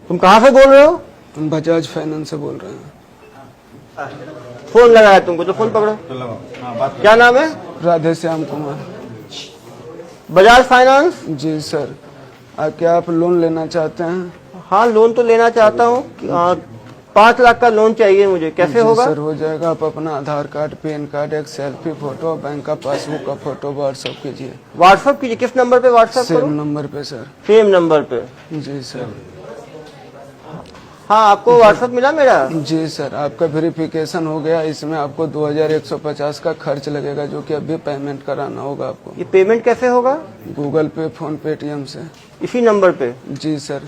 तुम कहाँ से बोल रहे हो? हम बजाज फाइनेंस से बोल रहे हैं। फोन लगाया तुमको तो फोन पकड़ो। क्या नाम है? राधे श्याम कुमार। बजाज फाइनेंस? जी सर। क्या आप लोन लेना चाहते हैं? हाँ, लोन तो लेना चाहता हूँ। 5 लाख का लोन चाहिए मुझे, कैसे होगा? सर हो जाएगा। आप अपना आधार कार्ड, पैन कार्ड, एक सेल्फी फोटो, बैंक का पासबुक का फोटो व्हाट्सएप कीजिए। व्हाट्सएप कीजिए? किस नंबर पे व्हाट्सएप करूं? सेम नंबर पे सर। सेम नंबर पे? जी सर। हाँ, आपको व्हाट्सएप मिला मेरा? जी सर, आपका वेरिफिकेशन हो गया। इसमें आपको 2150 का खर्च लगेगा, जो कि अभी पेमेंट कराना होगा आपको। ये पेमेंट कैसे होगा? गूगल पे, फोन, पेटीएम से। इसी नंबर पे? जी सर।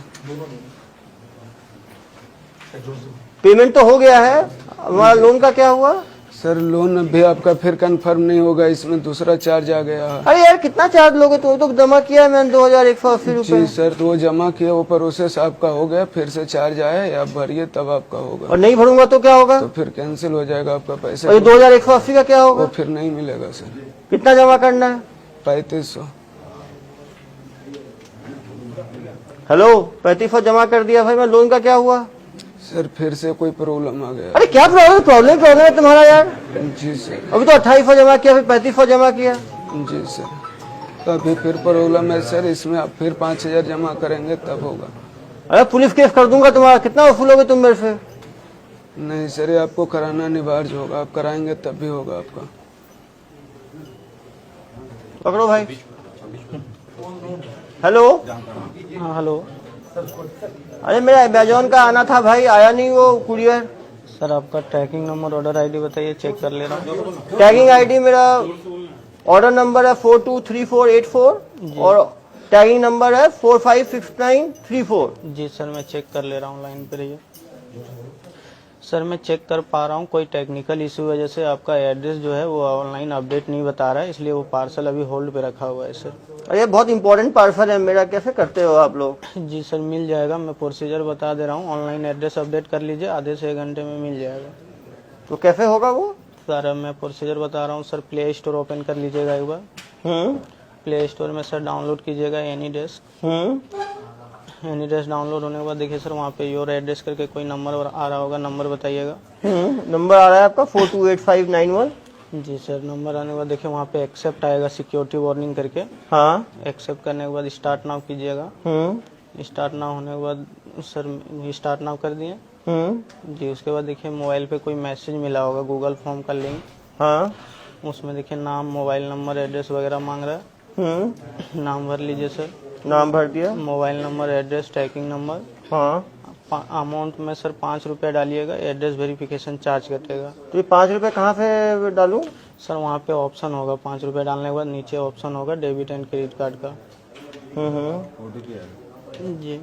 पेमेंट तो हो गया है, हमारा लोन का क्या हुआ? सर लोन अभी आपका फिर कंफर्म नहीं होगा, इसमें दूसरा चार्ज आ गया है। अरे यार, कितना चार्ज लोगे? तो जमा किया है मैंने 2180 रुपए। जी सर, तो वो जमा किया, वो प्रोसेस आपका हो गया, फिर से चार्ज आया है, आप भरिए तब आपका होगा। और नहीं भरूंगा तो क्या होगा? तो फिर कैंसिल हो जाएगा आपका पैसा। और 2180 का क्या होगा? वो फिर नहीं मिलेगा सर। कितना जमा करना है? 3500। हेलो, 3500 जमा कर दिया भाई। मैं लोन का क्या हुआ? सर फिर से कोई प्रॉब्लम आ गया। अरे क्या प्रॉब्लम है तुम्हारा यार? जी सर। अभी तो 2800 जमा किया, फिर 3500 जमा किया। जी सर, तो अभी फिर प्रॉब्लम है सर, इसमें आप फिर 5000 जमा करेंगे तब होगा। अरे पुलिस केस कर दूंगा तुम्हारा। कितना वसूलोगे तुम मेरे से? नहीं सर, ये आपको कराना अनिवार्य होगा, आप कराएंगे तब भी होगा आपका। पकड़ो भाई। हेलो। हाँ हेलो अरे मेरा अमेजोन का आना था भाई, आया नहीं वो कुरियर। सर, आपका ट्रैकिंग नंबर, ऑर्डर आईडी बताइए, चेक कर ले रहा हूँ। टैगिंग आईडी मेरा, ऑर्डर नंबर है 423484 और टैगिंग नंबर है 456934। जी सर, मैं चेक कर ले रहा हूँ, लाइन पे रहिए। सर मैं चेक कर पा रहा हूँ, कोई टेक्निकल इशू वजह से आपका एड्रेस जो है वो ऑनलाइन अपडेट नहीं बता रहा है, इसलिए वो पार्सल अभी होल्ड पे रखा हुआ है सर। अरे बहुत इंपॉर्टेंट पार्सल है मेरा, कैसे करते हो आप लोग? जी सर, मिल जाएगा, मैं प्रोसीजर बता दे रहा हूँ। ऑनलाइन एड्रेस अपडेट कर लीजिए, आधे से 1 घंटे में मिल जाएगा। तो कैसे होगा वो? सर मैं प्रोसीजर बता रहा हूँ सर। प्ले स्टोर ओपन कर लीजिएगा एक बार। प्ले स्टोर में सर डाउनलोड कीजिएगा एनीडेस्क। एनीडेस्क डाउनलोड होने के बाद देखिए सर, वहाँ पे योर एड्रेस करके कोई नंबर आ रहा होगा, नंबर बताइएगा। नंबर आ रहा है आपका 428591। जी सर, नंबर आने के बाद देखिए वहाँ पे एक्सेप्ट आएगा, सिक्योरिटी वार्निंग करके। हाँ। एक्सेप्ट करने के बाद स्टार्ट नाउ कीजिएगा। स्टार्ट नाउ होने के बाद सर स्टार्ट नाउ कर दिए। जी, उसके बाद देखिए मोबाइल पे कोई मैसेज मिला होगा, गूगल फॉर्म का लिंक। हाँ। उसमें देखिए नाम, मोबाइल नंबर, एड्रेस वगैरह मांग रहा है। नाम भर लीजिए सर। नाम भर दिया। Mobile number, address, tracking number. हाँ। अमाउंट में सर 5 रुपये डालिएगा, एड्रेस वेरिफिकेशन चार्ज कटेगा। तो ये 5 रुपए कहाँ से डालूं? सर वहाँ पे ऑप्शन होगा, 5 रुपये डालने के बाद नीचे ऑप्शन होगा डेबिट एंड क्रेडिट कार्ड का। जी,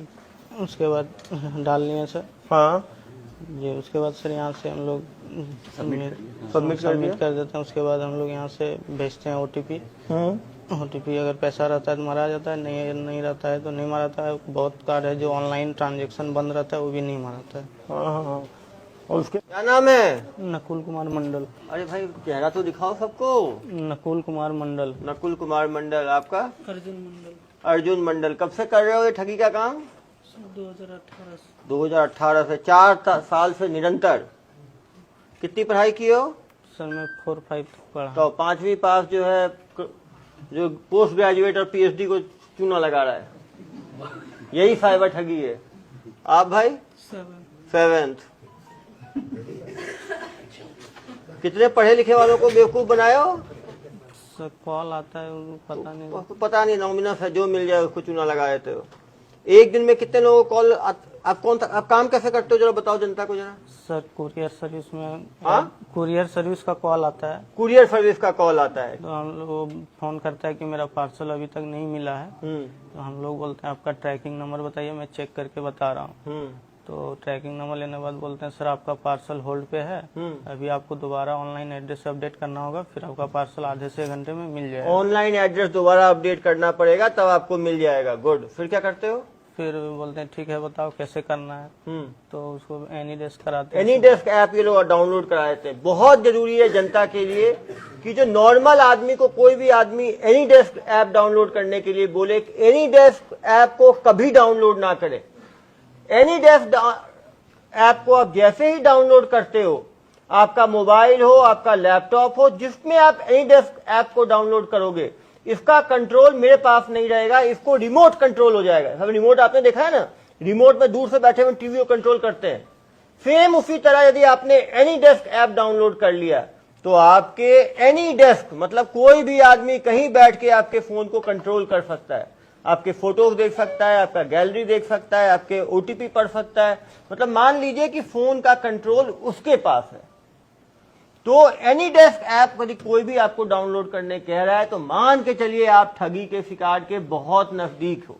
उसके बाद डाल लिए सर। हाँ जी, उसके बाद सर यहाँ से हम लोग सबमिट कर देते हैं। उसके बाद हम लोग यहाँ से भेजते हैं OTP। OTP अगर पैसा रहता है तो मारा जाता है, नहीं रहता है तो नहीं माराता है। बहुत कार्ड है जो ऑनलाइन ट्रांजैक्शन बंद रहता है, वो भी नहीं माराता है। हाँ। और उसके क्या नाम है? नकुल कुमार मंडल। अरे भाई चेहरा तो दिखाओ सबको। नकुल कुमार मंडल। नकुल कुमार मंडल। आपका? अर्जुन मंडल। अर्जुन मंडल। कब से कर रहे हो ये ठगी का काम? 2018 से। 2018 से। 4 साल से निरंतर। कितनी पढ़ाई की हो? सर मैं 4-5 तक पढ़ा। तो 5वीं पास जो है, जो पोस्ट ग्रेजुएट और PhD को चूना लगा रहा है, यही साइबर ठगी है। आप भाई? 7th। कितने पढ़े लिखे वालों को बेवकूफ बनाए हो? सर कॉल आता है, पता नहीं। पता नहीं, नॉमिनस है, जो मिल जाए उसको चूना लगा देते हो। एक दिन में कितने लोगों को कॉल? आप काम कैसे करते हो जरा बताओ जनता को जरा। सर कुरियर सर्विस में। हाँ? कुरियर सर्विस का कॉल आता है। कुरियर सर्विस का कॉल आता है। तो हम लोग फोन करता है कि मेरा पार्सल अभी तक नहीं मिला है। तो हम लोग बोलते हैं आपका ट्रैकिंग नंबर बताइए, मैं चेक करके बता रहा हूँ। तो ट्रैकिंग नंबर लेने के बाद बोलते हैं सर आपका पार्सल होल्ड पे है, अभी आपको दोबारा ऑनलाइन एड्रेस अपडेट करना होगा, फिर आपका पार्सल आधे से 1 घंटे में मिल जाएगा। ऑनलाइन एड्रेस दोबारा अपडेट करना पड़ेगा तब आपको मिल जाएगा। गुड। फिर क्या करते हो? फिर बोलते हैं ठीक है बताओ कैसे करना है। तो उसको एनीडेस्क कराते हैं। एनीडेस्क ऐप ये लोग डाउनलोड करा देते हैं। बहुत जरूरी है जनता के लिए कि जो नॉर्मल आदमी को, कोई भी आदमी एनीडेस्क ऐप डाउनलोड करने के लिए बोले, एनीडेस्क ऐप को कभी डाउनलोड ना करे। एनी डेस्क ऐप को आप जैसे ही डाउनलोड करते हो, आपका मोबाइल हो, आपका लैपटॉप हो, जिसमें आप एनी डेस्क ऐप को डाउनलोड करोगे, इसका कंट्रोल मेरे पास नहीं रहेगा, इसको रिमोट कंट्रोल हो जाएगा। अब रिमोट आपने देखा है ना, रिमोट में दूर से बैठे हुए टीवी को कंट्रोल करते हैं। सेम उसी तरह यदि आपने एनी डेस्क ऐप डाउनलोड कर लिया तो आपके एनी डेस्क मतलब कोई भी आदमी कहीं बैठ के आपके फोन को कंट्रोल कर सकता है, आपके फोटोज देख सकता है, आपका गैलरी देख सकता है, आपके ओटीपी पढ़ सकता है। मतलब मान लीजिए कि फोन का कंट्रोल उसके पास है। तो एनी डेस्क ऐप यदि कोई भी आपको डाउनलोड करने कह रहा है तो मान के चलिए आप ठगी के शिकार के बहुत नजदीक हो।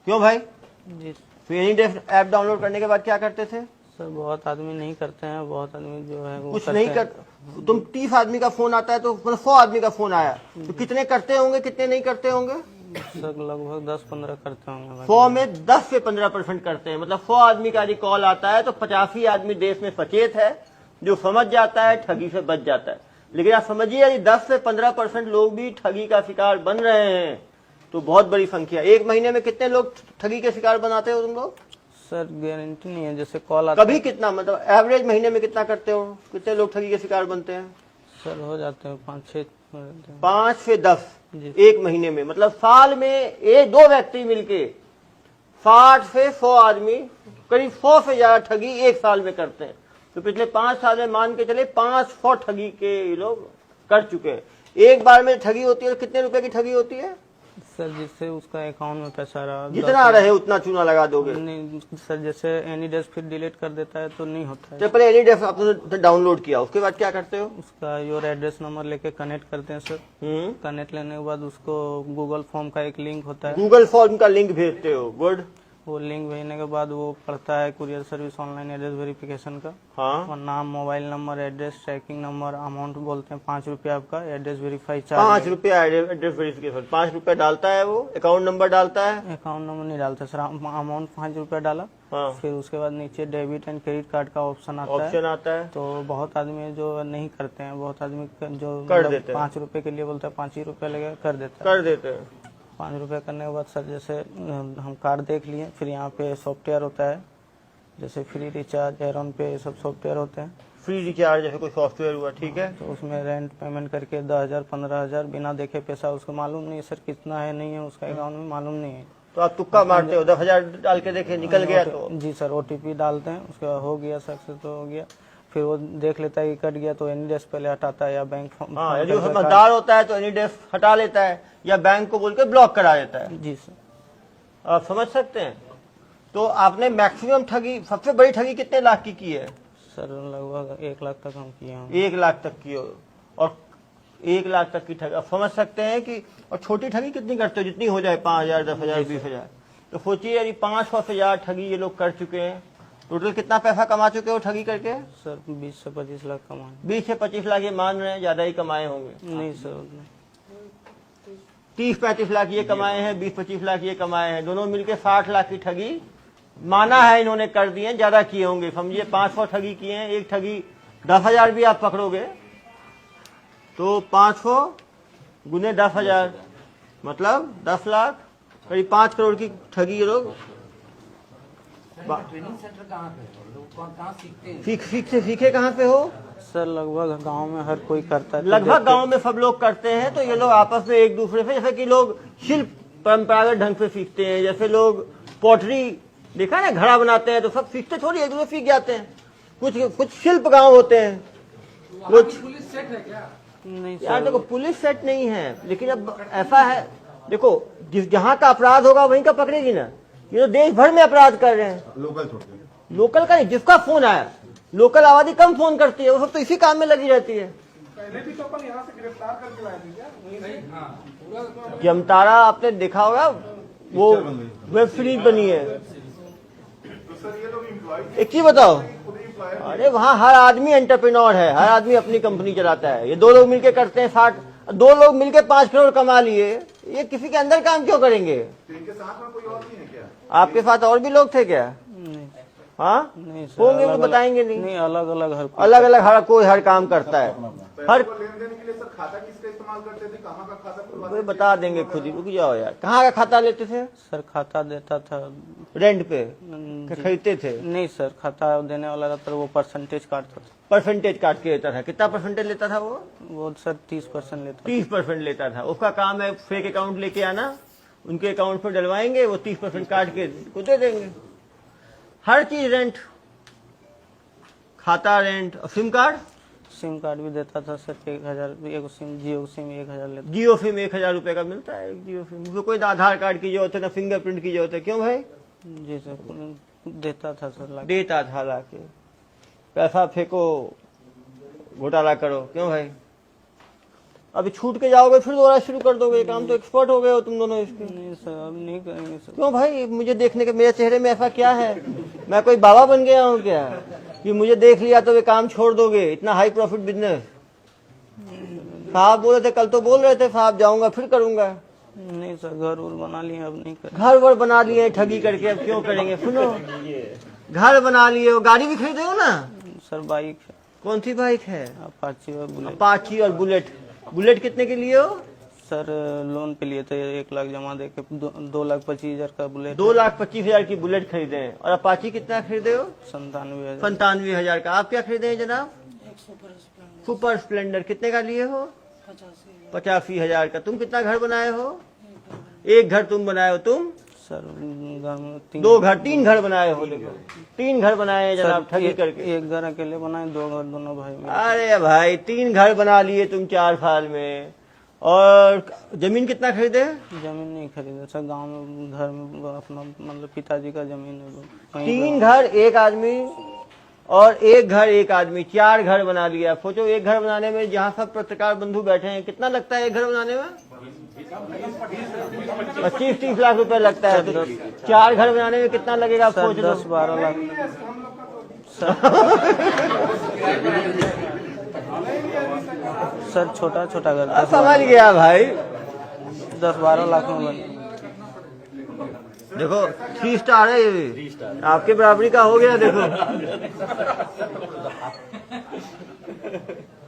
क्यों भाई? जी फिर एनी डेस्क ऐप डाउनलोड करने के बाद क्या करते थे? सर बहुत आदमी नहीं करते हैं, बहुत आदमी जो है वो कुछ करते नहीं हैं। कर, तुम 30 आदमी का फोन आता है तो 100 आदमी का फोन आया तो कितने करते होंगे, कितने नहीं करते होंगे? सर लगभग 10-15 करते होंगे भाई। 100 में 10 से 15% करते हैं। मतलब 100 आदमी का यदि कॉल आता है तो 85 आदमी देश में सचेत है, जो समझ जाता है, ठगी से बच जाता है। लेकिन आप समझिए यदि 10 से 15% लोग भी ठगी का शिकार बन रहे हैं तो बहुत बड़ी संख्या। एक महीने में कितने लोग ठगी के शिकार बनाते हो तुम लोग? सर गारंटी नहीं है, जैसे कॉल आता कभी कितना, मतलब एवरेज महीने में कितना करते हो? कितने लोग ठगी के शिकार बनते हैं? सर हो जाते हैं 5-6 5 से 10 जी। एक महीने में। मतलब साल में एक दो व्यक्ति मिलके 60 से 100 आदमी, करीब 100 से ज्यादा ठगी एक साल में करते हैं। तो पिछले 5 साल में मान के चले 500 ठगी के ये लोग कर चुके हैं। एक बार में ठगी होती है, कितने रुपए की ठगी होती है? सर जिससे उसका अकाउंट में पैसा रहा जितना रहे उतना चूना लगा दोगे। नहीं सर, जैसे एनी डेस्क फिर डिलीट कर देता है तो नहीं होता है। तो पहले एनी डेस्क आपने डाउनलोड किया, उसके बाद क्या करते हो? उसका योर एड्रेस नंबर लेके कनेक्ट करते हैं सर। कनेक्ट लेने के बाद उसको गूगल फॉर्म का एक लिंक होता है, गूगल फॉर्म का लिंक भेजते हो। गुड। वो लिंक भेजने के बाद वो पढ़ता है courier service online address verification का, हाँ, और नाम, mobile number, address, tracking number, amount बोलते हैं 5 रुपये आपका, एड्रेस वेरीफाई 5 चार्ज। रुपया एड्रेस वेरिफिकेशन 5 रुपया डालता है वो, अकाउंट नंबर डालता है। अकाउंट नंबर नहीं डालता सर, अमाउंट 5 रुपया डाला। हाँ, फिर उसके बाद नीचे डेबिट एंड क्रेडिट कार्ड का ऑप्शन आता है। ऑप्शन आता है। तो बहुत आदमी जो नहीं करते हैं, बहुत आदमी जो कर देते हैं। 5 रुपए के लिए बोलता है 5 ही रुपया लगेगा, कर देता है। कर देते हैं। 5 रुपये करने के बाद सर जैसे हम कार्ड देख लिए, फिर यहाँ पे सॉफ्टवेयर होता है, जैसे फ्री रिचार्ज, एयरॉन पे, ये सब सॉफ्टवेयर होते हैं। फ्री रिचार्ज जैसे कोई सॉफ्टवेयर हुआ, ठीक है। तो उसमें रेंट पेमेंट करके 10,000 15,000 बिना देखे पैसा, उसको मालूम नहीं है सर कितना है नहीं है, उसका अकाउंट में मालूम नहीं है। तो आप तुक्का मारते हो, 10,000 डाल के देखे निकल गया तो? जी सर, OTP डालते हैं, उसके बाद हो गया सक्सेस तो हो गया। फिर वो देख लेता है कि कट गया तो एनी डेस्क पहले हटाता है या बैंक हाँ, यदि वो समझदार होता है तो एनी डेस्क हटा लेता है या बैंक को बोल के ब्लॉक करा देता है। जी सर। आप समझ सकते हैं। तो आपने मैक्सिमम ठगी, सबसे बड़ी ठगी कितने लाख की है? सर लगभग 1 लाख तक हम किए हैं। 1 लाख तक की हो, और 1 लाख तक की ठगी आप समझ सकते हैं कि। और छोटी ठगी कितनी करते हो? जितनी हो जाए, 5,000 10,000 20,000। तो सोचिए यदि 500 से ज्यादा ठगी ये लोग कर चुके हैं, टोटल कितना पैसा कमा चुके हो ठगी करके? सर 20 से 25 लाख कमाए। 20 से 25 लाख ये मान रहे हैं, ज्यादा ही कमाए होंगे। नहीं सर, 30-35 लाख ये कमाए हैं, 20-25 लाख ये कमाए हैं, दोनों मिलके 60 लाख की ठगी माना है इन्होंने कर दी है। ज्यादा किए होंगे, समझिए 500 ठगी किए हैं। एक ठगी 10,000 भी आप पकड़ोगे तो 500 गुने 10,000 मतलब 10 लाख, करीब 5 करोड़ की ठगी ये लोग। ट्रेनिंग सेंटर कहाँ पे है? लोग कहाँ सीखते हैं? सीखे कहाँ पे हो? सर लगभग गांव में हर कोई करता है। तो लगभग गांव में सब लोग करते हैं। तो ये लोग आपस में एक दूसरे से, जैसे कि लोग शिल्प परंपरागत ढंग से सीखते हैं, जैसे लोग पॉटरी देखा ना, घड़ा बनाते हैं, तो सब सीखते थोड़ी, एक दूसरे सीख जाते हैं। कुछ शिल्प गांव होते हैं, कुछ। पुलिस सेट है क्या? नहीं यार सर, देखो, पुलिस सेट नहीं है, लेकिन अब ऐसा है, देखो जहाँ का अपराध होगा वहीं का पकड़ेगी ना। ये तो देश भर में अपराध कर रहे हैं। लोकल का नहीं, जिसका फोन आया, लोकल आबादी कम फोन करती है, वो सब तो इसी काम में लगी रहती है। पहले भी तो अपन यहाँ से गिरफ्तार करके लाए थे क्या? जमतारा आपने देखा होगा, वो वेब सीरीज बनी है। एक चीज बताओ, अरे वहाँ हर आदमी एंटरप्रेन्योर है, हर आदमी अपनी कंपनी चलाता है। ये 2 लोग मिलके करते हैं 60, 2 लोग मिलके 5 करोड़ कमा लिए। ये किसी के अंदर काम क्यों करेंगे? इनके साथ में कोई और नहीं है क्या? आपके साथ और भी लोग थे क्या? नहीं हाँ नहीं सर, होंगे, वो अलग-अलग- बताएंगे नहीं। नहीं, अलग अलग हर कोई। अलग अलग हर कोई हर काम करता है। हर को लेन देन के लिए सर खाता किसका इस्तेमाल करते थे? कहाँ का खाता खुलवाते कोई बता देंगे खुद ही, रुक जाओ यार। कहाँ का खाता लेते थे? सर खाता देता था रेंट पे खरीदते थे? नहीं सर, खाता देने वाला रहता था, वो परसेंटेज काटता था। परसेंटेज काट के लेता था? कितना परसेंटेज लेता था वो सर 30% लेता था। 30% लेता था। उसका काम है फेक अकाउंट लेके आना, उनके अकाउंट पर डलवाएंगे, वो 30% काट के को दे देंगे। हर चीज रेंट, खाता रेंट। और सिम कार्ड? सिम कार्ड भी देता था सर 1000, एक सिम, जियो सिम 1000 लेता। जियो सिम 1000 रुपए का मिलता है जियो सिम। उसमें कोई ना आधार कार्ड की जरूरत है ना फिंगरप्रिंट की जरूरत है। क्यों भाई? जी सर, देता था सर। देता था लाके। पैसा फेंको, घोटाला करो। क्यों भाई? अभी छूट के जाओगे फिर दोबारा शुरू कर दोगे काम। तो एक्सपर्ट हो गए हो तुम दोनों इसके। नहीं सर, अब नहीं करेंगे सर। क्यों भाई? मुझे देखने के मेरे चेहरे में ऐसा क्या है? मैं कोई बाबा बन गया हूँ क्या कि मुझे देख लिया तो वे काम छोड़ दोगे? इतना हाई प्रॉफिट बिजनेस। साहब बोल रहे थे, कल तो बोल रहे थे साहब जाऊंगा फिर करूंगा। नहीं सर, घर उर बना लिए, अब नहीं करेंगे। घर वर बना लिए ठगी करके, अब क्यों करेंगे? सुनो, घर बना लिए हो, गाड़ी भी खरीदे हो ना? सर बाइक है। कौन सी बाइक है? अपाची और बुलेट। अपाची और बुलेट। बुलेट कितने के लिए हो? सर लोन पे लिए थे, 1 लाख जमा दे के 2,25,000 का बुलेट। 2,25,000 की बुलेट खरीदे हैं। और अपाची कितना खरीदे हो? 97,000। 97,000 का। आप क्या खरीदे हैं जनाब? Super Splendor. कितने का लिए हो? 85,000 का। तुम कितना घर बनाए हो? एक घर तुम बनाए हो। तुम? सर घर में 3 घर बनाए हो। देखो 3 घर बनाए हैं जनाब ठगी करके। एक घर अकेले बनाए, 2 घर दोनों भाई मिले। अरे भाई 3 घर बना लिए तुम 4 साल में। और जमीन कितना खरीदे? जमीन नहीं खरीदे सर, गांव में घर में अपना मतलब पिताजी का जमीन है वो। 3 घर एक आदमी और एक घर एक आदमी, 4 घर बना लिया। सोचो एक घर बनाने में जहाँ सब पत्रकार बंधु बैठे हैं कितना लगता है एक घर बनाने में? 25-30 लाख रुपए लगता है। तो 4 घर बनाने में कितना लगेगा? सोच लो। 10-12 लाख। सर छोटा छोटा घर था। समझ गया भाई। 10-12 लाख में बन। देखो 3 स्टार है ये भी, आपके बराबरी का हो गया। देखो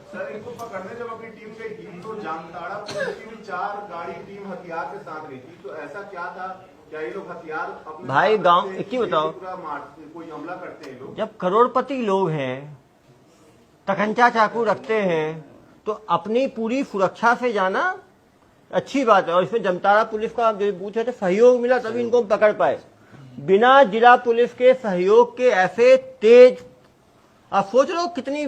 सर इनको पकड़ने जब अपनी टीम गई थी तो जामताड़ा पुलिस की भी 4 गाड़ी टीम हथियार के साथ गई थी। तो ऐसा क्या था? क्या ये लोग हथियार अपने भाई गांव एक ही बताओ, पूरा मारते, कोई हमला करते हैं लोग? जब करोड़पति लोग हैं, तकंचा चाकू रखते हैं, तो अपनी पूरी सुरक्षा से जाना अच्छी बात है। और इसमें जामताड़ा पुलिस का आप जो पूछे थे सहयोग मिला तभी इनको हम पकड़ पाए। बिना जिला पुलिस के सहयोग के ऐसे तेज, आप सोच रहे हो कितनी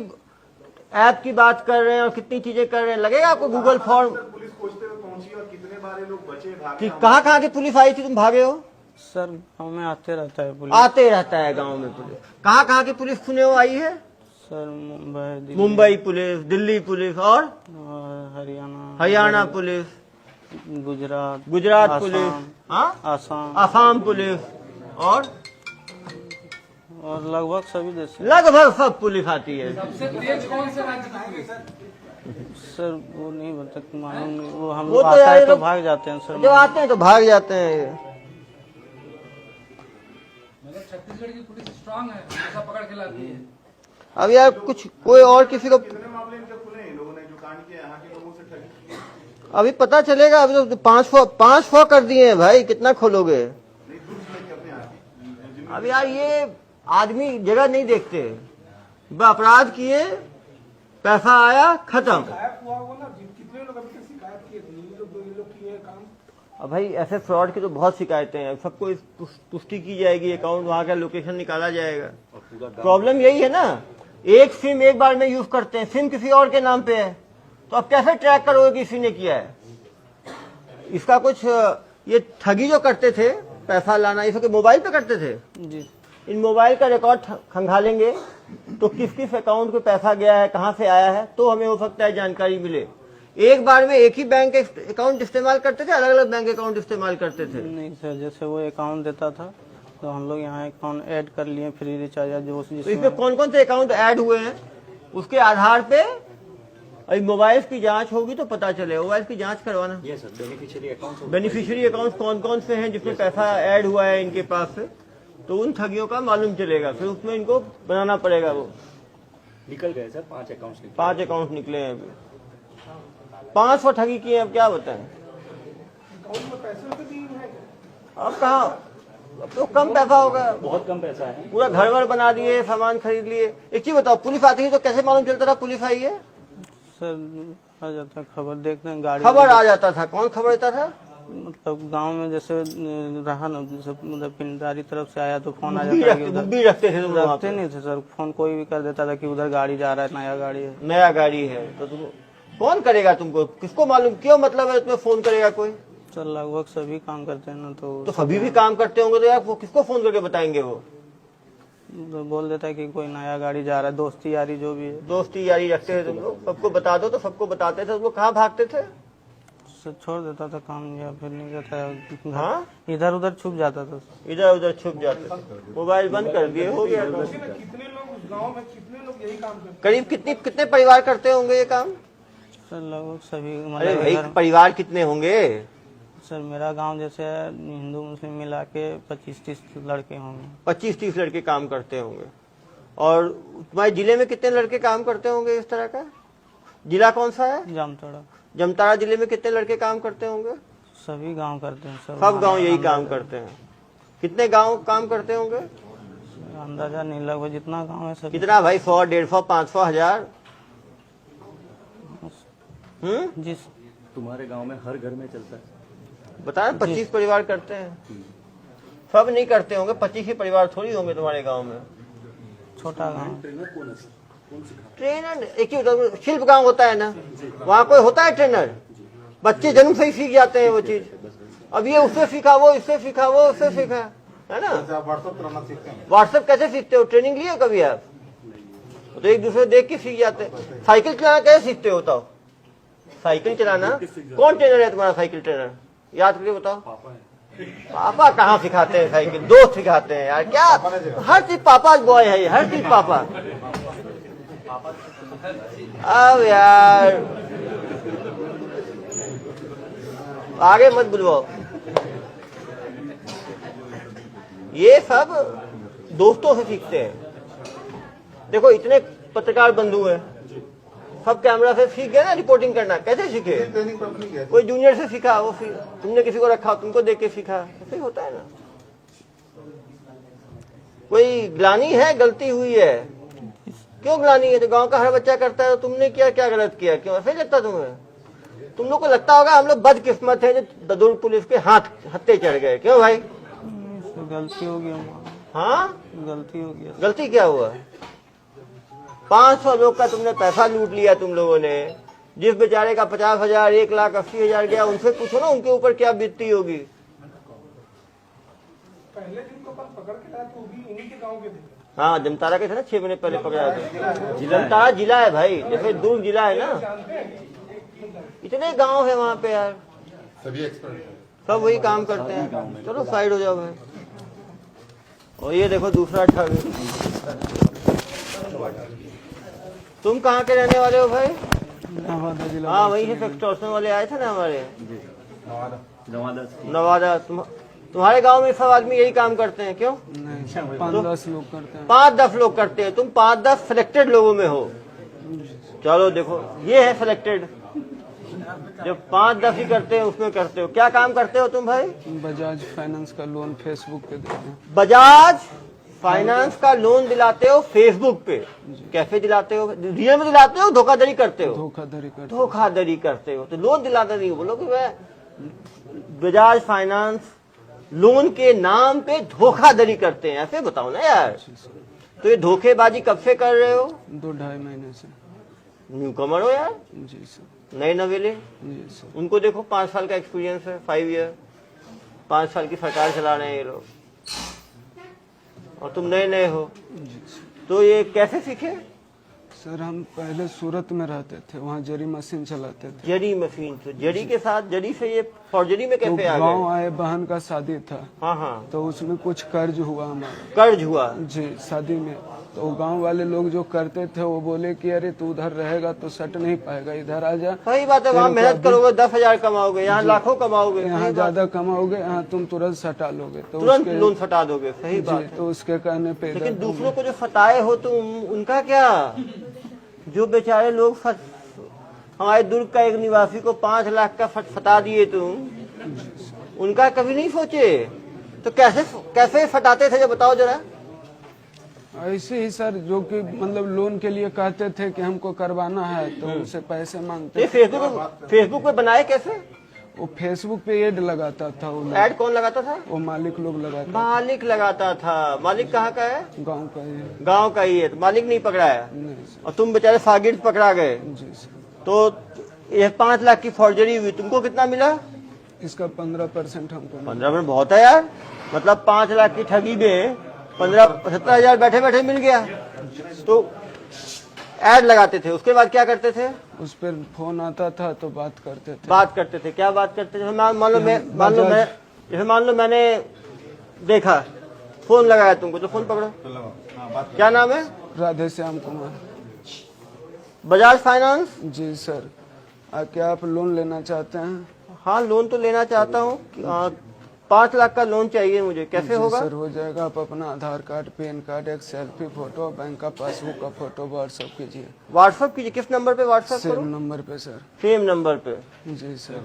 ऐप की बात कर रहे हैं और कितनी चीजें कर रहे हैं। लगेगा आपको गूगल फॉर्म पुलिस खोजते हुए पहुंची और कितने बार ये लोग बचे भागे? कि कहाँ की पुलिस आई थी, तुम भागे हो? सर गाँव में आते रहता है पुलिस। आते रहता है गांव में पुलिस। कहाँ की पुलिस सुने हो आई है? Sir Mumbai, Mumbai police, Delhi police और हरियाणा पुलिस, गुजरात पुलिस, हाँ आसाम पुलिस और लगभग सभी देश से। लगभग सब पुलिस आती है। सबसे तेज कौन से राज्य की पुलिस? सर वो नहीं बता, मालूम नहीं। वो हम वो लोग तो आता यार है तो लोग- भाग जाते हैं सर। जब आते हैं तो भाग जाते हैं ये। मतलब छत्तीसगढ़ की पुलिस स्ट्रांग है, ऐसा पकड़ के लाती है। अब यार कुछ कोई और किसी को कितने मामले इनके खुले हैं लोगों ने जो कांड किया यहाँ के लोगों से ठगी की? अभी पता चलेगा। अभी तो 500 कर दिए हैं भाई, कितना खोलोगे? नहीं दूर से अपने आती। अब यार ये आदमी जगह नहीं देखते, अपराध किए, पैसा आया, खत्म। शिकायत हुआ होगा ना, कितने लोग अभी तक शिकायत किए थे? ये लोग किए काम। अब भाई ऐसे फ्रॉड की तो बहुत शिकायतें हैं। सबको इस पुष्टि की जाएगी, अकाउंट वहां का लोकेशन निकाला जाएगा। प्रॉब्लम यही है ना, एक सिम एक बार में यूज करते हैं, सिम किसी और के नाम पे है, तो अब कैसे ट्रैक करोगे कि इसी ने किया है? इसका कुछ ये ठगी जो करते थे, पैसा लाना, ये सब मोबाइल पे करते थे। जी इन मोबाइल का रिकॉर्ड खंगालेंगे तो किस किस अकाउंट पे पैसा गया है, कहाँ से आया है, तो हमें हो सकता है जानकारी मिले। एक बार में एक ही बैंक अकाउंट इस्तेमाल करते थे, अलग अलग बैंक अकाउंट इस्तेमाल करते थे? नहीं सर, जैसे वो अकाउंट देता था तो हम लोग यहाँ अकाउंट ऐड कर लिए, फ्री रिचार्ज जो तो इसमें कौन कौन से अकाउंट ऐड हुए हैं उसके आधार पे अभी मोबाइल की जांच होगी तो पता चलेगा। मोबाइल की जांच करवाना। बेनिफिशियरी अकाउंट कौन कौन से हैं जिसमें पैसा ऐड हुआ है इनके पास से, तो उन ठगियों का मालूम चलेगा। फिर उसमें इनको बनाना पड़ेगा। वो निकल गए सर, 5 अकाउंट निकले हैं अभी। 500 ठगी किए, अब क्या बताएं। अकाउंट में पैसे तो दिए हैं क्या? अब कहाँ अब तो कम पैसा होगा, बहुत कम पैसा है। पूरा घर वर बना दिए, सामान खरीद लिए। एक चीज बताओ, पुलिस आती है तो कैसे मालूम चलता था पुलिस आई है? सर आ जाता, खबर देखते हैं गाड़ी, खबर आ जाता था। कौन खबर देता था? मतलब गांव में जैसे रहा ना, जैसे मतलब पिंडारी तरफ से आया तो फोन आ बुक जाता है कि उधर भी रखते थे तुम लोग वहाँ रखते पे? नहीं थे सर, फोन कोई भी कर देता था कि उधर गाड़ी जा रहा है, नया गाड़ी है। नया गाड़ी है तो तुम कौन करेगा तुमको? किसको मालूम? क्यों मतलब है तुम्हें फोन करेगा कोई? सर लगभग सभी काम करते हैं ना, तो सभी भी काम करते होंगे तो यार वो किसको फोन करके बताएंगे? वो तो बोल देता है कि कोई नया गाड़ी जा रहा है, दोस्ती यारी जो भी है। दोस्ती यारी रखते थे तुम लोग? सबको बता दो तो सबको बताते थे। तुम लोग कहाँ भागते थे? सर छोड़ देता था काम, या फिर नहीं रहता, हाँ, इधर उधर छुप जाता था। इधर उधर छुप जाते थे, मोबाइल बंद कर दिए, हो गया काम। कितने लोग उस गांव में, कितने लोग यही काम करते करीब कितने परिवार करते होंगे ये काम? सर लगभग सभी, अरे मतलब भाई, इधर परिवार कितने होंगे? सर मेरा गांव जैसे हिंदू मुस्लिम मिला के 25-30 लड़के होंगे। 25-30 लड़के काम करते होंगे। और तुम्हारे जिले में कितने लड़के काम करते होंगे इस तरह का? जिला कौन सा है? जामताड़ा। जमताड़ा जिले में कितने लड़के काम करते होंगे? सभी गांव करते हैं सर, सब गांव यही काम करते हैं। कितने गांव काम करते होंगे? अंदाजा नहीं, लगभग जितना गांव है सभी। कितना भाई? 100, 150, 500, 1000? जिस तुम्हारे गांव में हर घर में चलता है। बता रहे 25 परिवार करते हैं। सब नहीं करते होंगे, 25 ही परिवार थोड़ी होंगे तुम्हारे गांव में। छोटा गांव। ट्रेनर एक ही होता है, शिल्प गांव होता है ना, वहाँ कोई होता है ट्रेनर? बच्चे जन्म से ही सीख जाते हैं वो चीज। अब ये उससे सीखा, वो इससे सीखा, वो उससे सीखा, है ना? व्हाट्सएप चलाना सीखते हैं। व्हाट्सएप कैसे सीखते हो? ट्रेनिंग लिए कभी आप? तो एक दूसरे देख के सीख जाते हैं। साइकिल चलाना कैसे सीखते हो बताओ? साइकिल चलाना कौन ट्रेनर है तुम्हारा? साइकिल ट्रेनर याद करके बताओ। पापा कहाँ सिखाते हैं साइकिल? दोस्त सिखाते हैं यार। क्या हर चीज पापा बॉय है, हर चीज पापा। अब यार आगे मत बुलवाओ। ये सब दोस्तों से सीखते हैं। देखो इतने पत्रकार बंधु हैं, सब कैमरा से सीख गए ना रिपोर्टिंग करना। कैसे सीखे? ट्रेनिंग पर नहीं गए। कोई जूनियर से सीखा, वो तुमने किसी को रखा, तुमको देख के सीखा। ऐसे ही होता है ना। कोई ग्लानी है, गलती हुई है, क्यों ग्लानी है? तो गांव का हर बच्चा करता है, तो तुमने क्या क्या गलत किया? क्यों ऐसे ही लगता तुम्हें? तुम लोग को लगता होगा हम लोग बदकिस्मत है जो ददुर पुलिस के हत्थे चढ़ गए। क्यों भाई? गलती हो गई हमारी। हाँ, गलती हो गई। गलती क्या हुआ? 500 लोग का तुमने पैसा लूट लिया तुम लोगों ने। जिस बेचारे का 50,000, 1,80,000 गया, उनसे पूछो ना उनके ऊपर क्या बीतती होगी। पहले दिन को अपन पकड़ के लाए तो वो भी इन्हीं के गांव के थे। हाँ, जमतारा के थे ना, 6 महीने पहले पकड़ा थे। जमतारा जिला है भाई, जैसे दुर्ग जिला है ना, जानते हैं इतने गांव है वहाँ पे यार, सभी एक्सपर्ट सब वही काम करते हैं। चलो साइड हो जाओ भाई। और ये देखो दूसरा ठग। तुम कहाँ के रहने वाले हो भाई? नवादा जिला। हाँ, वही से एक्सटॉर्शन वाले आए थे ना हमारे नवादा। नवादा। तुम्हारे गांव में सब आदमी यही काम करते हैं? क्यों? नहीं, 5-10 लोग करते हैं। 5-10 लोग करते हैं। तुम 5-10 सिलेक्टेड लोगों में हो। चलो देखो, ये है सिलेक्टेड। जो 5-10 ही करते हैं उसमें करते हो। क्या काम करते हो तुम भाई? बजाज फाइनेंस का लोन फेसबुक पे देते हैं। बजाज फाइनेंस का लोन दिलाते हो फेसबुक पे? कैसे दिलाते हो? रियल में दिलाते हो, धोखाधड़ी करते हो? धोखाधड़ी करते हैं। धोखाधड़ी करते हो तो लोन दिलाते नहीं हो। बोलो कि मैं बजाज फाइनेंस लोन के नाम पे धोखाधड़ी करते हैं, ऐसे बताओ ना यार। तो ये धोखेबाजी कब से कर रहे हो? 2-2.5 महीने से। न्यू कमर हो यार, जी सर। नए नवेले। जी सर। उनको देखो 5 साल का एक्सपीरियंस है, 5 ईयर, 5 साल की सरकार चला रहे हैं ये लोग, और तुम नए नए हो। जी सर। तो ये कैसे सीखे? सर हम पहले सूरत में रहते थे, वहाँ जरी मशीन चलाते थे। जरी मशीन से, जरी के साथ, जरी से ये फौर्जरी में तो कैसे आ गाँव गए? आए, बहन का शादी था, हाँ हाँ, तो उसमें कुछ कर्ज हुआ हमारा। कर्ज हुआ? जी, शादी में। तो गांव वाले लोग जो करते थे वो बोले कि अरे तू उधर रहेगा तो सट नहीं पाएगा, इधर आ जा, सही बात है। वहाँ तेरे को मेहनत अभी- करोगे 10,000 कमाओगे, यहाँ लाखों कमाओगे। यहाँ सही बात। ज्यादा कमाओगे, यहाँ तुम तुरंत सटा लोगे। तो तुरंत उसके लोन फटा दोगे। सही बात जी, है। तो उसके कहने पे लेकिन इधर दूसरों को जो फटाए हो तुम, उनका क्या? जो बेचारे लोग हमारे दुर्ग का एक निवासी को 5 लाख का फटा दिए तुम, उनका कभी नहीं सोचे? तो कैसे फटाते थे जो बताओ जरा। ऐसे ही सर, जो कि मतलब लोन के लिए कहते थे कि हमको करवाना है तो उनसे पैसे मांगते ये थे। फेसबुक पे बनाए कैसे? वो फेसबुक पे एड लगाता था वो लोग। ऐड कौन लगाता था? वो मालिक लोग लगाते, मालिक लगाता था। मालिक कहाँ का है? गांव का ही है। गांव का ही है। तो मालिक नहीं पकड़ा है नहीं सर। और तुम बेचारे शागिर्द पकड़ा गए। जी सर। तो ये 5 लाख की फॉर्जरी हुई, तुमको कितना मिला? इसका 15% हमको मिला। 15% बहुत है यार। मतलब 5 लाख की ठगी में 17,000 बैठे बैठे मिल गया। तो ऐड लगाते थे, उसके बाद क्या करते थे? उस पर फोन आता था तो बात करते थे। बात करते थे, क्या बात करते थे? मान लो मैंने देखा, फोन लगाया तुमको, तो फोन पकड़ो। क्या नाम है? राधे श्याम कुमार। बजाज फाइनेंस। जी सर। क्या आप लोन लेना चाहते हैं? हाँ, लोन तो लेना चाहता हूँ। 5 लाख का लोन चाहिए मुझे, कैसे जी होगा? सर, हो जाएगा। आप अपना आधार कार्ड, पैन कार्ड, एक सेल्फी फोटो, बैंक का पासबुक का फोटो व्हाट्सएप कीजिए। व्हाट्सएप कीजिए। किस नंबर पे व्हाट्सएप सेम करूं? नंबर पे सर। सेम नंबर पे। जी सर।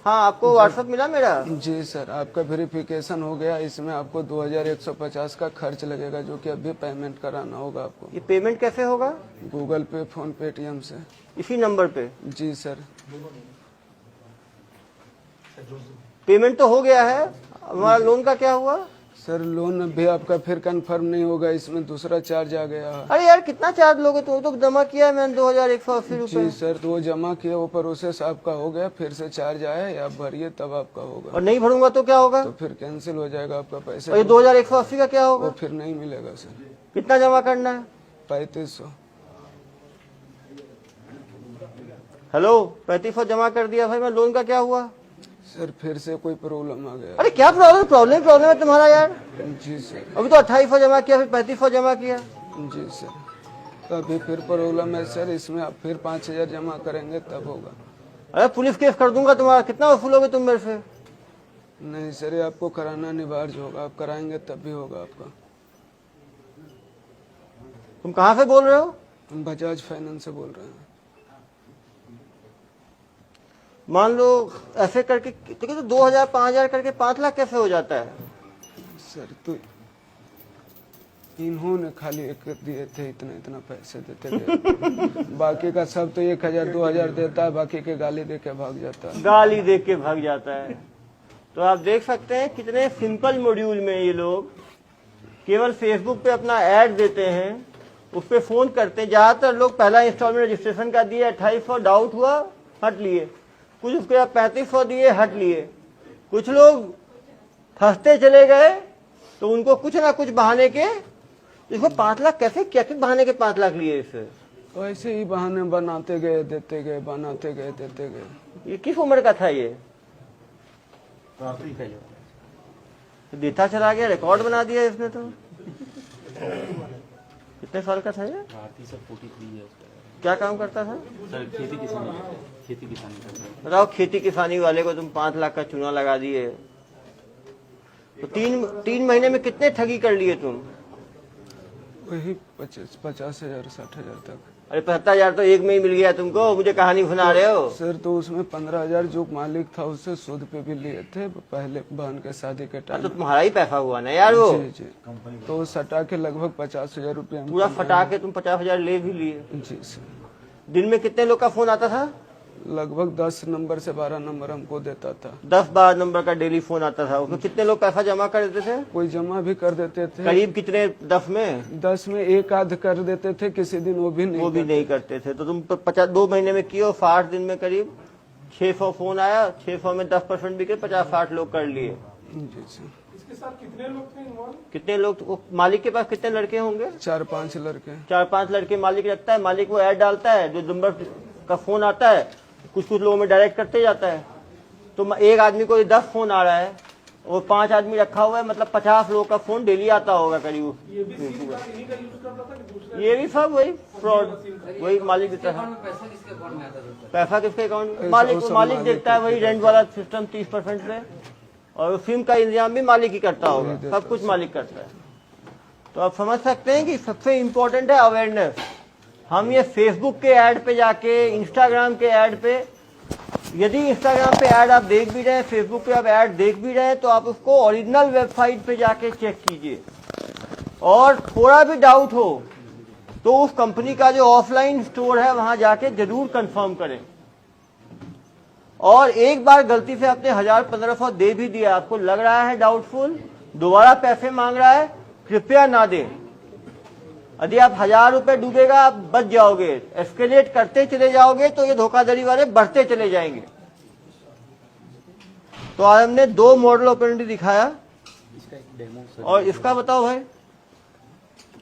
हाँ, आपको व्हाट्सएप मिला मेरा? जी सर, आपका वेरिफिकेशन हो गया। इसमें आपको 2150 का खर्च लगेगा, जो कि अभी पेमेंट कराना होगा आपको। ये पेमेंट कैसे होगा? गूगल पे, फोन, पेटीएम से। इसी नंबर पे? जी सर। पेमेंट तो हो गया है, हमारा लोन का क्या हुआ? सर, लोन भी आपका फिर कंफर्म नहीं होगा, इसमें दूसरा चार्ज आ गया है। अरे यार, कितना चार्ज लोगे? तुम तो जमा किया है मैंने 2180 जी रुपए। सर, तो वो जमा किया, वो प्रोसेस आपका हो गया, फिर से चार्ज आया है, आप भरिए तब आपका होगा। और नहीं भरूंगा तो क्या होगा? तो फिर कैंसिल हो जाएगा आपका पैसा। और ये 2180 का क्या होगा? वो फिर नहीं मिलेगा सर। कितना जमा करना है? 3500। हेलो, 3500 जमा कर दिया भाई। मैं लोन का क्या हुआ? सर, फिर से कोई प्रॉब्लम आ गया। अरे क्या प्रॉब्लम है तुम्हारा यार। जी सर। अभी तो 2800 जमा किया, फिर 3500 जमा किया। जी सर, तो अभी फिर प्रॉब्लम है सर, इसमें आप फिर 5000 जमा करेंगे तब होगा। अरे पुलिस केस कर दूंगा तुम्हारा। कितना वसूलोगे तुम मेरे से? नहीं सर, ये आपको कराना अनिवार्य होगा, आप कराएंगे तब भी होगा आपका। तुम कहाँ से बोल रहे हो? हम बजाज फाइनेंस से बोल रहे हैं। मान लो ऐसे करके तो 2000 5000 करके 5 लाख कैसे हो जाता है? सर, तो इन्होंने खाली एक दिए थे, इतना पैसे देते थे। बाकी का सब तो 1000 2000 देता है, बाकी के गाली दे के भाग जाता है। गाली दे के भाग जाता है। तो आप देख सकते हैं कितने सिंपल मॉड्यूल में ये लोग केवल फेसबुक पे अपना ऐड देते हैं, उस पर फोन करते हैं। ज्यादातर लोग पहला इंस्टॉलमेंट रजिस्ट्रेशन का दिए 2800, डाउट हुआ हट लिए। कुछ उसके बाद 3500 दिए, हट लिए। कुछ लोग फंसते चले गए, तो उनको कुछ ना कुछ बहाने के, इसको 5 लाख कैसे, क्या किस बहाने के 5 लाख लिए इससे? तो ऐसे ही बहाने बनाते गए, देते गए, बनाते गए, देते गए। ये किस उम्र का था ये? देता चला गया, रिकॉर्ड बना दिया इसने। तो कितने साल का था ये? भारतीय सर 43 है उसका। क्या काम करता था? सर खेती किसानी करता है। बताओ, खेती किसानी वाले को तुम 5 लाख का चूना लगा दिए। तो तीन महीने में कितने ठगी कर लिए तुम? वही 50,000 60,000 तक। अरे 75,000 तो एक में ही मिल गया तुमको, मुझे कहानी सुना रहे हो। सर, तो उसमें 15,000 जो मालिक था उससे सूद पे भी लिए थे पहले, बहन के शादी के टाइम। तो तुम्हारा ही पैसा हुआ ना यार वो। जी। तो वो सटा के लगभग 50,000 रुपया पूरा फटा के तुम 50,000 ले भी लिए। जी सर। दिन में कितने लोग का फोन आता था? लगभग 10 नंबर से 12 नंबर हमको देता था। 10-12 नंबर का डेली फोन आता था। उसमें कितने लोग पैसा जमा कर देते थे? कोई जमा भी कर देते थे। करीब कितने? 10 में 10 में एक आध कर देते थे, किसी दिन वो भी नहीं करते थे। तो तुम 2 महीने में किए, 60 दिन में करीब 600 फोन आया। 600 में 10% भी के 50-60 लोग कर लिए। जी सर। इसके साथ कितने लोग थे इन्वॉल्व? कितने लोग? मालिक के पास कितने लड़के होंगे? 4-5 लड़के। 4-5 लड़के मालिक रखता है। मालिक वो ऐड डालता है, जो नंबर का फोन आता है कुछ लोगों में डायरेक्ट करते जाता है। तो एक आदमी को 10 फोन आ रहा है और 5 आदमी रखा हुआ है, मतलब 50 लोगों का फोन डेली आता होगा करीब। ये भी इन्हीं का यूज करता था कि दूसरा? ये भी सब वही फ्रॉड, वही मालिक देता है। पैसा किसके अकाउंट में आता था? पैसा किसके अकाउंट में? मालिक देखता है। वही रेंट वाला सिस्टम 30% पे, और सिम का इंतजाम भी मालिक ही करता होगा। सब कुछ मालिक करता है। तो आप समझ सकते हैं कि सबसे इम्पोर्टेंट है अवेयरनेस। हम ये फेसबुक के ऐड पे जाके, इंस्टाग्राम के ऐड पे यदि इंस्टाग्राम पे ऐड आप देख भी रहे हैं, फेसबुक पे आप ऐड देख भी रहे हैं, तो आप उसको ओरिजिनल वेबसाइट पे जाके चेक कीजिए। और थोड़ा भी डाउट हो तो उस कंपनी का जो ऑफलाइन स्टोर है वहां जाके जरूर कंफर्म करें। और एक बार गलती से आपने 1000-1500 दे भी दिया, आपको लग रहा है डाउटफुल, दोबारा पैसे मांग रहा है, कृपया ना दें। यदि आप 1000 रुपए डूबेगा, आप बच जाओगे। एस्केलेट करते चले जाओगे तो ये धोखाधड़ी वाले बढ़ते चले जाएंगे। तो आज हमने 2 मॉडल ऑपरेटरी दिखाया, इसका एक डेमो सर। और इसका बताओ भाई,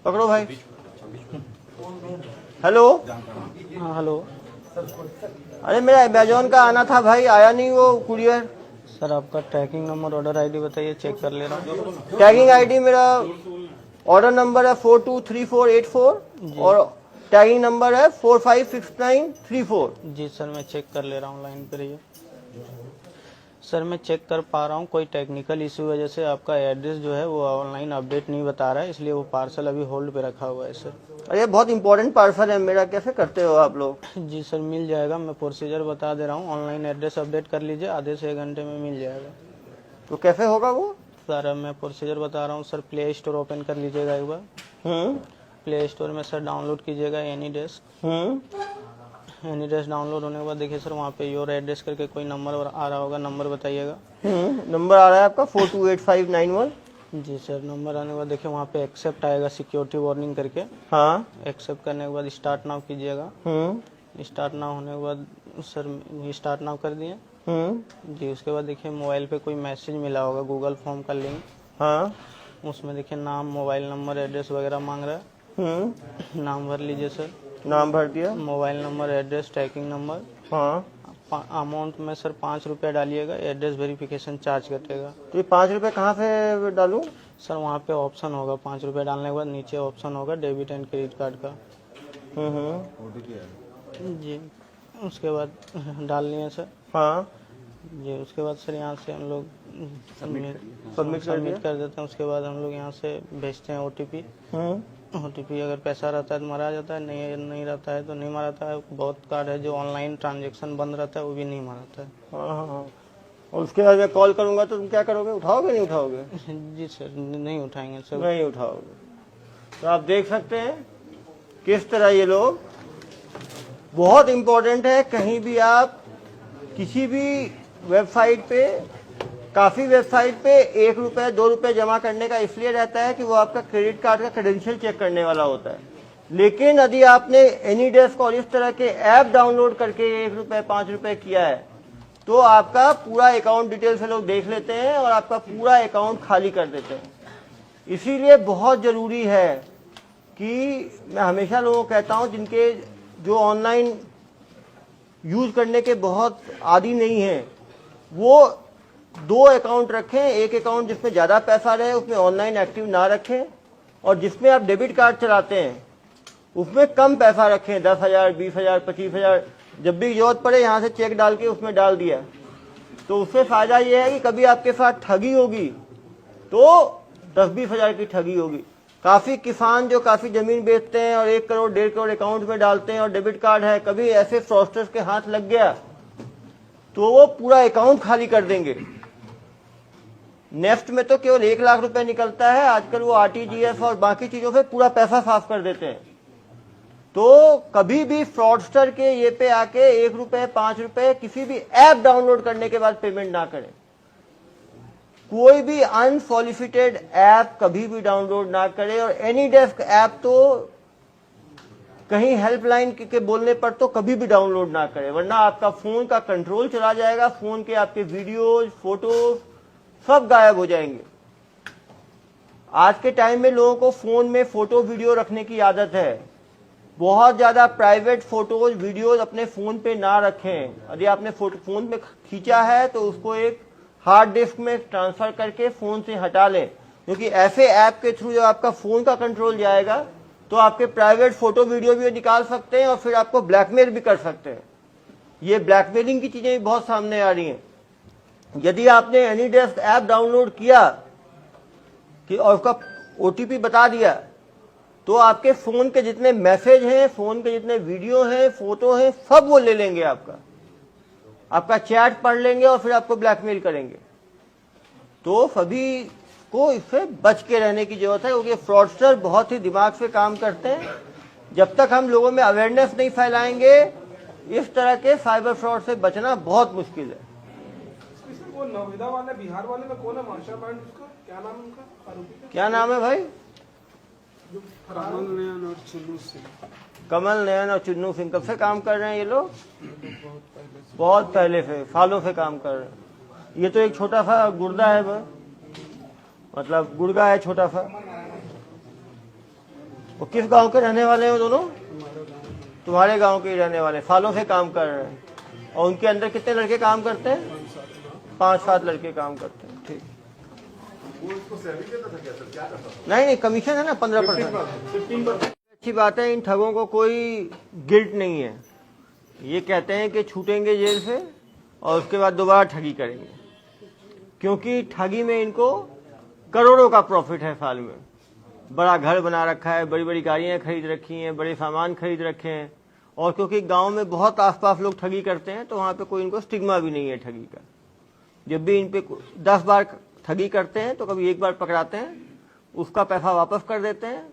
पकड़ो भाई। हेलो, हाँ हेलो अरे मेरा अमेजोन का आना था भाई, आया नहीं वो कुरियर। सर, आपका ट्रैकिंग नंबर ऑर्डर आईडी बताइए, चेक कर ले रहा हूँ। टैगिंग आईडी मेरा ऑर्डर नंबर है 423484 और टैगिंग नंबर है 456934। जी सर, मैं चेक कर ले रहा हूँ, लाइन पे रहिए। सर, मैं चेक कर पा रहा हूँ, कोई टेक्निकल इशू वजह से आपका एड्रेस जो है वो ऑनलाइन अपडेट नहीं बता रहा है, इसलिए वो पार्सल अभी होल्ड पे रखा हुआ है सर। अरे बहुत इंपॉर्टेंट पार्सल है मेरा, कैसे करते हो आप लोग? जी सर, मिल जाएगा, मैं प्रोसीजर बता दे रहा हूँ। ऑनलाइन एड्रेस अपडेट कर लीजिए, आधे से 1 घंटे में मिल जाएगा। तो कैसे होगा वो? सर, अब मैं प्रोसीजर बता रहा हूँ। सर, प्ले स्टोर ओपन कर लीजिएगा एक बार। प्ले स्टोर में सर डाउनलोड कीजिएगा एनीडेस्क। एनीडेस्क डाउनलोड होने के बाद देखिए सर, वहाँ पे योर एड्रेस करके कोई नंबर आ रहा होगा, नंबर बताइएगा। नंबर आ रहा है आपका 428591। जी सर, नंबर आने के बाद देखिए वहाँ पे एक्सेप्ट आएगा, सिक्योरिटी वार्निंग करके। हाँ। एक्सेप्ट करने के बाद स्टार्ट नाउ कीजिएगा। स्टार्ट नाउ होने के बाद सर स्टार्ट नाउ कर दिए। जी, उसके बाद देखिए मोबाइल पे कोई मैसेज मिला होगा, गूगल फॉर्म का लिंक। हाँ। उसमें देखिए नाम, मोबाइल नंबर, एड्रेस वगैरह मांग रहा है। नाम भर लीजिए सर। नाम भर दिया। Mobile number, address, tracking number. हाँ। अमाउंट में सर 5 रुपया डालिएगा, एड्रेस वेरिफिकेशन चार्ज कटेगा। तो ये 5 रुपए कहाँ से डालूं? सर, वहाँ पे ऑप्शन होगा, 5 रुपया डालने के बाद नीचे ऑप्शन होगा डेबिट एंड क्रेडिट कार्ड का। जी, उसके बाद डाल लिए सर। हाँ। जी, उसके बाद सर यहाँ से हम लोग सबमिट कर देते हैं। उसके बाद हम लोग यहाँ से भेजते हैं OTP। OTP अगर पैसा रहता है तो मारा जाता है, नहीं रहता है तो नहीं माराता है। बहुत कार्ड है जो ऑनलाइन ट्रांजैक्शन बंद रहता है, वो भी नहीं माराता है। हाँ। और उसके बाद मैं कॉल करूंगा तो तुम क्या करोगे? उठाओगे नहीं उठाओगे? जी सर, नहीं उठाएंगे सर। नहीं उठाओगे। तो आप देख सकते हैं किस तरह ये लोग, बहुत इंपॉर्टेंट है, कहीं भी आप किसी भी वेबसाइट पे, काफी वेबसाइट पे 1 रुपए 2 रुपए जमा करने का इसलिए रहता है कि वो आपका क्रेडिट कार्ड का क्रेडेंशियल चेक करने वाला होता है। लेकिन यदि आपने एनीडेस्क और इस तरह के ऐप डाउनलोड करके 1 रुपए 5 रुपए किया है तो आपका पूरा अकाउंट डिटेल से लोग देख लेते हैं और आपका पूरा अकाउंट खाली कर देते हैं। इसीलिए बहुत जरूरी है कि मैं हमेशा लोगों को कहता हूं, जिनके जो ऑनलाइन यूज करने के बहुत आदी नहीं है, वो 2 अकाउंट रखें। एक अकाउंट जिसमें ज्यादा पैसा रहे, उसमें ऑनलाइन एक्टिव ना रखें, और जिसमें आप डेबिट कार्ड चलाते हैं उसमें कम पैसा रखें, 10,000, 20,000, 25,000। जब भी जरूरत पड़े यहाँ से चेक डाल के उसमें डाल दिया। तो उससे फायदा ये है कि कभी आपके साथ ठगी होगी तो 10-20 हजार की ठगी होगी। काफी किसान जो काफी जमीन बेचते हैं और 1 करोड़ 1.5 करोड़ अकाउंट में डालते हैं और डेबिट कार्ड है, कभी ऐसे फ्रॉस्टर्स के हाथ लग गया तो वो पूरा अकाउंट खाली कर देंगे। नेफ्ट में तो केवल 1 लाख रुपए निकलता है, आजकल वो RTGS और बाकी चीजों से पूरा पैसा साफ कर देते हैं। तो कभी भी फ्रॉडस्टर के ये पे आके 1 रुपए 5 रुपए किसी भी ऐप डाउनलोड करने के बाद पेमेंट ना करें। कोई भी अनसॉलिसिटेड ऐप कभी भी डाउनलोड ना करें। और एनीडेस्क ऐप तो कहीं हेल्पलाइन के बोलने पर तो कभी भी डाउनलोड ना करें, वरना आपका फोन का कंट्रोल चला जाएगा, फोन के आपके वीडियोज, फोटोज सब गायब हो जाएंगे। आज के टाइम में लोगों को फोन में फोटो वीडियो रखने की आदत है। बहुत ज्यादा प्राइवेट फोटोज वीडियोज अपने फोन पे ना रखें। यदि आपने फोन में खींचा है तो उसको एक हार्ड डिस्क में ट्रांसफर करके फोन से हटा लें, क्योंकि ऐसे ऐप के थ्रू जब आपका फोन का कंट्रोल जाएगा तो आपके प्राइवेट फोटो वीडियो भी निकाल सकते हैं और फिर आपको ब्लैकमेल भी कर सकते हैं। ये ब्लैकमेलिंग की चीजें भी बहुत सामने आ रही हैं। यदि आपने एनीडेस्क ऐप डाउनलोड किया कि और उसका OTP बता दिया तो आपके फोन के जितने मैसेज हैं, फोन के जितने वीडियो हैं, फोटो हैं, सब वो ले लेंगे आपका। आपका चैट पढ़ लेंगे और फिर आपको ब्लैकमेल करेंगे। तो सभी को इससे बच के रहने की जरूरत है, क्योंकि फ्रॉडस्टर बहुत ही दिमाग से काम करते हैं। जब तक हम लोगों में अवेयरनेस नहीं फैलाएंगे, इस तरह के साइबर फ्रॉड से बचना बहुत मुश्किल है। इसमें वो नवविदा वाले बिहार वाले में कौन है मास्टरमाइंड, उसका क्या नाम है, उनका आरोपी का? क्या नाम है भाई? जो फरार कमल नयन और चुन्नू सिंह कमल नयन और चुन्नू सिंह कब से काम कर रहे हैं ये लोग? बहुत पहले से, सालों से काम कर रहे हैं। ये तो एक छोटा सा गुर्दा है बस, मतलब गुर्गा है छोटा सा। वो किस गांव के रहने वाले हैं दोनों? तुम्हारे गांव के ही रहने वाले, सालों से काम कर रहे हैं। और उनके अंदर कितने लड़के काम करते हैं? 5-7 लड़के काम करते हैं। ठीक, वो उसको सैलरी देता था क्या सर, क्या करता था? नहीं कमीशन है ना 15%। अच्छी बात है, इन ठगों को कोई गिल्ट नहीं है। ये कहते हैं कि छूटेंगे जेल से और उसके बाद दोबारा ठगी करेंगे, क्योंकि ठगी में इनको करोड़ों का प्रॉफिट है साल में। बड़ा घर बना रखा है, बड़ी बड़ी गाड़ियां खरीद रखी हैं, बड़े सामान खरीद रखे हैं। और क्योंकि गांव में बहुत आसपास लोग ठगी करते हैं, तो वहां पे कोई इनको स्टिग्मा भी नहीं है ठगी का। जब भी इन पे 10 बार ठगी करते हैं तो कभी एक बार पकड़ाते हैं, उसका पैसा वापस कर देते हैं,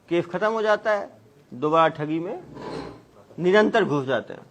केस खत्म हो जाता है, दोबारा ठगी में निरंतर घुस जाते हैं।